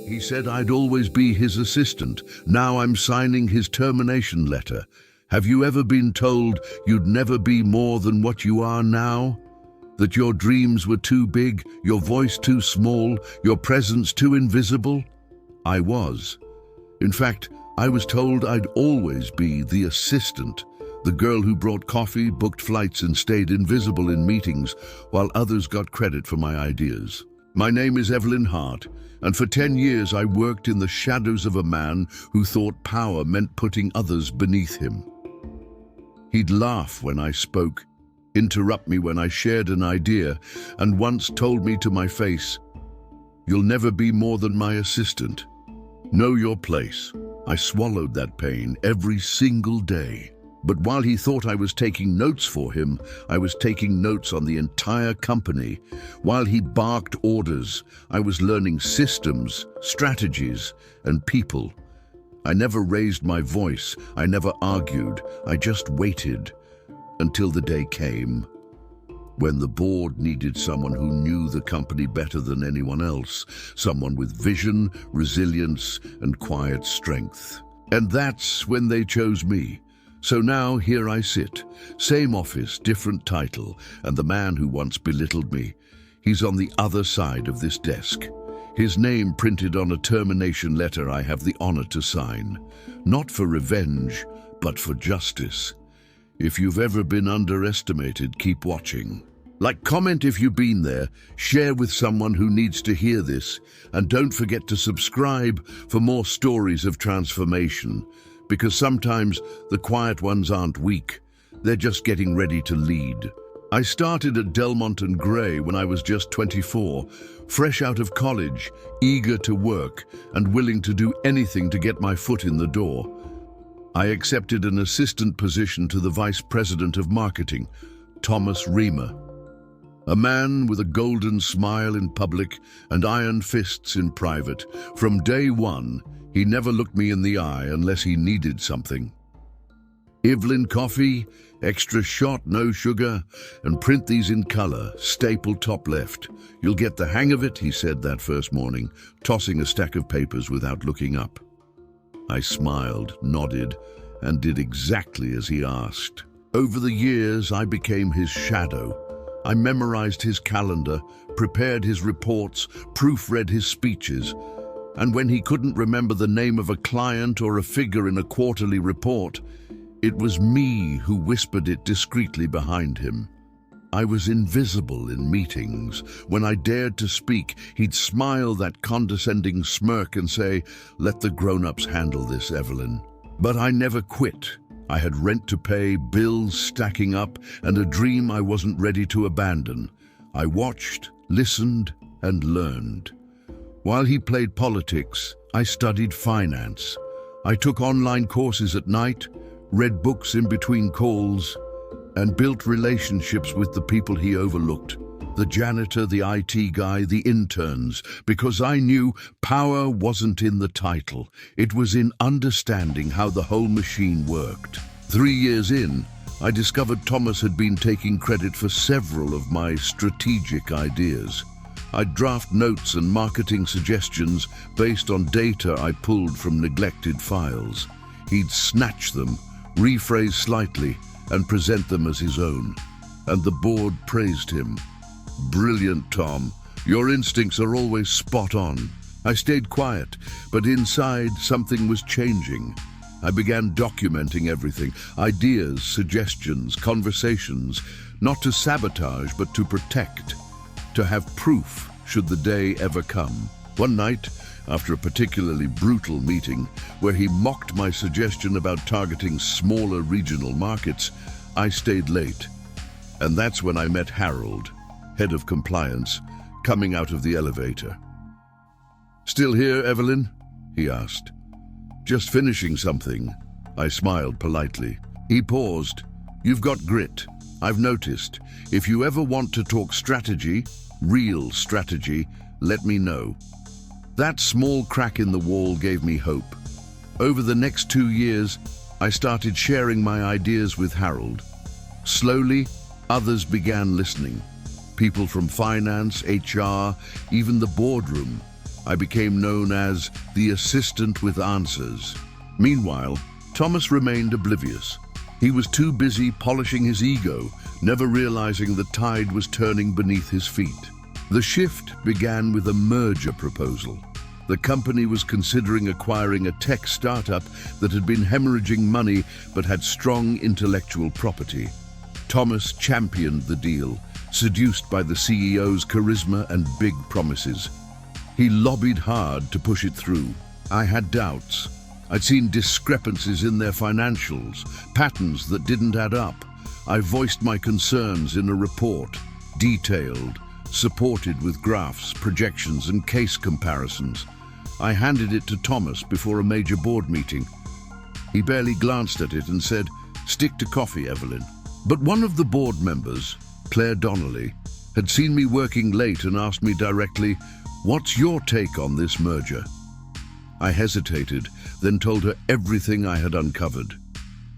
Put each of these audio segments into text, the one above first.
He said I'd always be his assistant. Now I'm signing his termination letter. Have you ever been told you'd never be more than what you are now? That your dreams were too big, your voice too small, your presence too invisible? I was. In fact, I was told I'd always be the assistant, the girl who brought coffee, booked flights, and stayed invisible in meetings while others got credit for my ideas. My name is Evelyn Hart, and for 10 years I worked in the shadows of a man who thought power meant putting others beneath him. He'd laugh when I spoke, interrupt me when I shared an idea, and once told me to my face, "You'll never be more than my assistant. Know your place." I swallowed that pain every single day. But while he thought I was taking notes for him, I was taking notes on the entire company. While he barked orders, I was learning systems, strategies, and people. I never raised my voice, I never argued, I just waited until the day came when the board needed someone who knew the company better than anyone else, someone with vision, resilience, and quiet strength. And that's when they chose me. So now here I sit, same office, different title, and the man who once belittled me, he's on the other side of this desk. His name printed on a termination letter I have the honor to sign. Not for revenge, but for justice. If you've ever been underestimated, keep watching. Like, comment if you've been there, share with someone who needs to hear this, and don't forget to subscribe for more stories of transformation. Because sometimes the quiet ones aren't weak, they're just getting ready to lead. I started at Delmont and Gray when I was just 24, fresh out of college, eager to work, and willing to do anything to get my foot in the door. I accepted an assistant position to the Vice President of Marketing, Thomas Reamer. A man with a golden smile in public and iron fists in private. From day one, he never looked me in the eye unless he needed something. Evelyn coffee, extra shot, no sugar, and print these in color, staple top left. You'll get the hang of it, he said that first morning, tossing a stack of papers without looking up. I smiled, nodded, and did exactly as he asked. Over the years, I became his shadow. I memorized his calendar, prepared his reports, proofread his speeches, and when he couldn't remember the name of a client or a figure in a quarterly report, it was me who whispered it discreetly behind him. I was invisible in meetings. When I dared to speak, he'd smile that condescending smirk and say, "Let the grown-ups handle this, Evelyn." But I never quit. I had rent to pay, bills stacking up, and a dream I wasn't ready to abandon. I watched, listened, and learned. While he played politics, I studied finance. I took online courses at night, read books in between calls, and built relationships with the people he overlooked. The janitor, the IT guy, the interns, because I knew power wasn't in the title. It was in understanding how the whole machine worked. 3 years in, I discovered Thomas had been taking credit for several of my strategic ideas. I'd draft notes and marketing suggestions based on data I pulled from neglected files. He'd snatch them, rephrase slightly, and present them as his own. And the board praised him. "Brilliant, Tom. Your instincts are always spot on." I stayed quiet, but inside something was changing. I began documenting everything, ideas, suggestions, conversations, not to sabotage, but to protect. To have proof should the day ever come. One night, after a particularly brutal meeting where he mocked my suggestion about targeting smaller regional markets, I stayed late. And that's when I met Harold, head of compliance, coming out of the elevator. "Still here, Evelyn?" he asked. "Just finishing something." I smiled politely. He paused. "You've got grit. I've noticed. If you ever want to talk strategy, real strategy, let me know." That small crack in the wall gave me hope. Over the next 2 years, I started sharing my ideas with Harold. Slowly, others began listening. People from finance, HR, even the boardroom. I became known as the assistant with answers. Meanwhile, Thomas remained oblivious. He was too busy polishing his ego, never realizing the tide was turning beneath his feet. The shift began with a merger proposal. The company was considering acquiring a tech startup that had been hemorrhaging money but had strong intellectual property. Thomas championed the deal, seduced by the CEO's charisma and big promises. He lobbied hard to push it through. I had doubts. I'd seen discrepancies in their financials, patterns that didn't add up. I voiced my concerns in a report, detailed, supported with graphs, projections, and case comparisons. I handed it to Thomas before a major board meeting. He barely glanced at it and said, "Stick to coffee, Evelyn." But one of the board members, Claire Donnelly, had seen me working late and asked me directly, "What's your take on this merger?" I hesitated, then told her everything I had uncovered.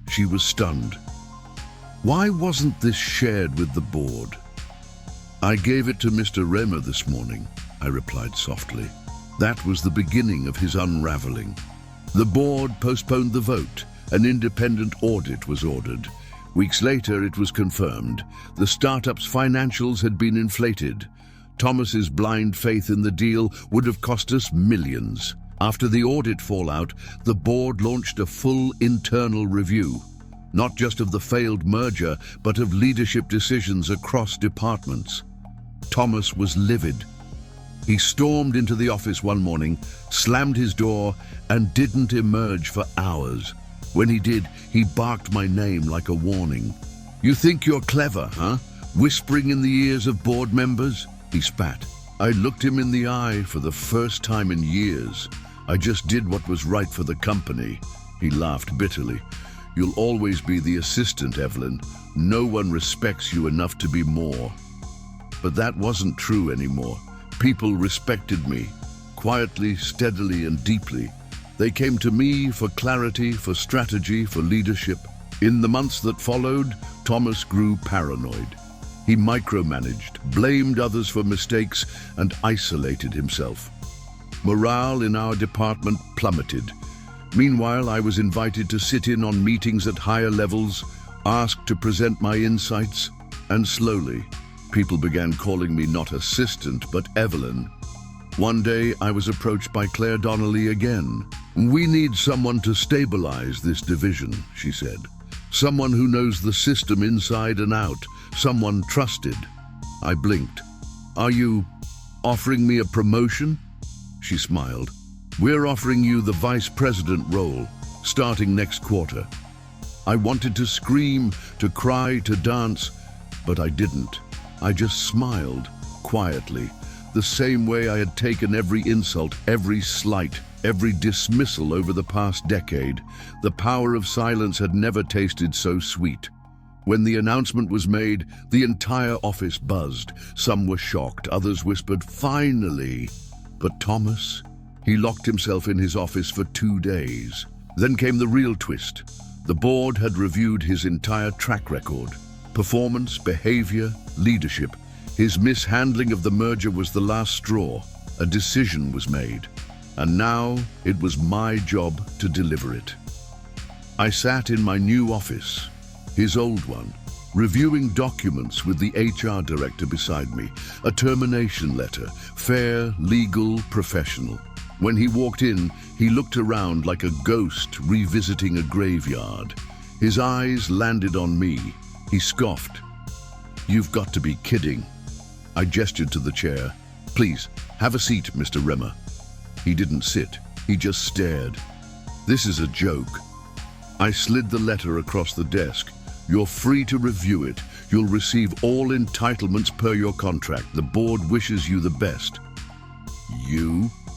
She was stunned. "Why wasn't this shared with the board?" "I gave it to Mr. Remer this morning," I replied softly. That was the beginning of his unraveling. The board postponed the vote. An independent audit was ordered. Weeks later, it was confirmed. The startup's financials had been inflated. Thomas's blind faith in the deal would have cost us millions. After the audit fallout, the board launched a full internal review, not just of the failed merger, but of leadership decisions across departments. Thomas was livid. He stormed into the office one morning, slammed his door, and didn't emerge for hours. When he did, he barked my name like a warning. "You think you're clever, huh? Whispering in the ears of board members?" He spat. I looked him in the eye for the first time in years. "I just did what was right for the company." He laughed bitterly. "You'll always be the assistant, Evelyn. No one respects you enough to be more." But that wasn't true anymore. People respected me, quietly, steadily, and deeply. They came to me for clarity, for strategy, for leadership. In the months that followed, Thomas grew paranoid. He micromanaged, blamed others for mistakes, and isolated himself. Morale in our department plummeted. Meanwhile, I was invited to sit in on meetings at higher levels, asked to present my insights, and slowly, people began calling me not assistant, but Evelyn. One day, I was approached by Claire Donnelly again. "We need someone to stabilize this division," she said. "Someone who knows the system inside and out, someone trusted." I blinked. "Are you offering me a promotion?" She smiled. "We're offering you the vice president role, starting next quarter." I wanted to scream, to cry, to dance, but I didn't. I just smiled, quietly, the same way I had taken every insult, every slight, every dismissal over the past decade. The power of silence had never tasted so sweet. When the announcement was made, the entire office buzzed. Some were shocked, others whispered, "Finally!" But Thomas, he locked himself in his office for 2 days. Then came the real twist. The board had reviewed his entire track record. Performance, behavior, leadership. His mishandling of the merger was the last straw. A decision was made. And now it was my job to deliver it. I sat in my new office, his old one, reviewing documents with the HR director beside me. A termination letter, fair, legal, professional. When he walked in, he looked around like a ghost revisiting a graveyard. His eyes landed on me. He scoffed. "You've got to be kidding." I gestured to the chair. "Please, have a seat, Mr. Remer." He didn't sit. He just stared. "This is a joke." I slid the letter across the desk. "You're free to review it. You'll receive all entitlements per your contract. The board wishes you the best."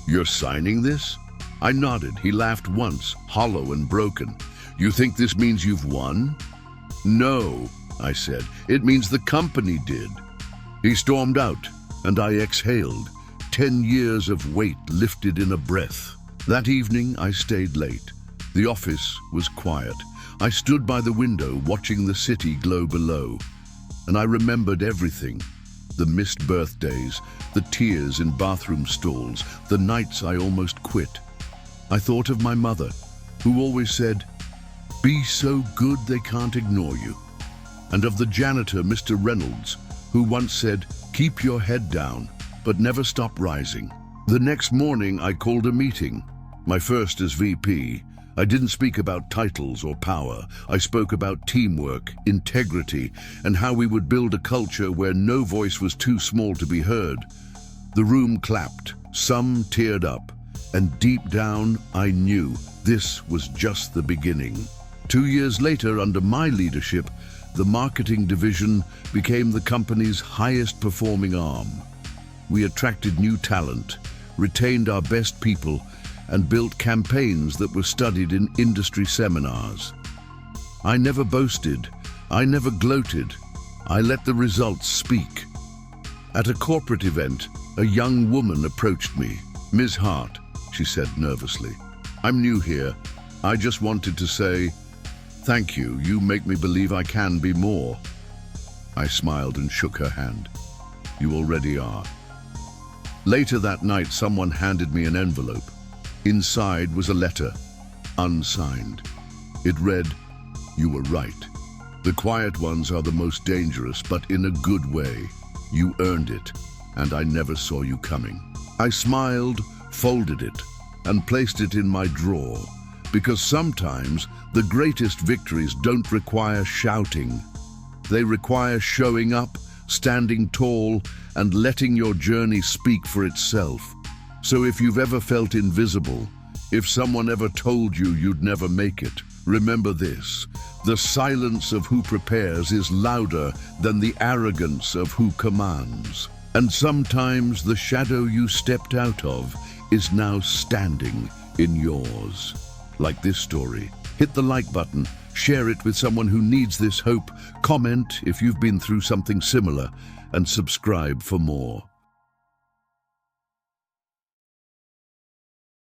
You're signing this?" I nodded. He laughed once, hollow and broken. "You think this means you've won?" "No," I said. "It means the company did." He stormed out, and I exhaled. 10 years of weight lifted in a breath. That evening, I stayed late. The office was quiet. I stood by the window, watching the city glow below. And I remembered everything. The missed birthdays, the tears in bathroom stalls, the nights I almost quit. I thought of my mother, who always said, "Be so good they can't ignore you." And of the janitor, Mr. Reynolds, who once said, "Keep your head down, but never stop rising." The next morning I called a meeting, my first as VP. I didn't speak about titles or power. I spoke about teamwork, integrity, and how we would build a culture where no voice was too small to be heard. The room clapped, some teared up, and deep down I knew this was just the beginning. 2 years later, under my leadership, the marketing division became the company's highest performing arm. We attracted new talent, retained our best people, and built campaigns that were studied in industry seminars. I never boasted, I never gloated, I let the results speak. At a corporate event, a young woman approached me. "Ms. Hart," she said nervously, "I'm new here. I just wanted to say, thank you, you make me believe I can be more." I smiled and shook her hand. "You already are." Later that night, someone handed me an envelope. Inside was a letter, unsigned. It read, "You were right. The quiet ones are the most dangerous, but in a good way. You earned it, and I never saw you coming." I smiled, folded it, and placed it in my drawer, because sometimes the greatest victories don't require shouting. They require showing up, standing tall, and letting your journey speak for itself. So if you've ever felt invisible, if someone ever told you you'd never make it, remember this: the silence of who prepares is louder than the arrogance of who commands. And sometimes the shadow you stepped out of is now standing in yours. Like this story, hit the like button, share it with someone who needs this hope, comment if you've been through something similar, and subscribe for more.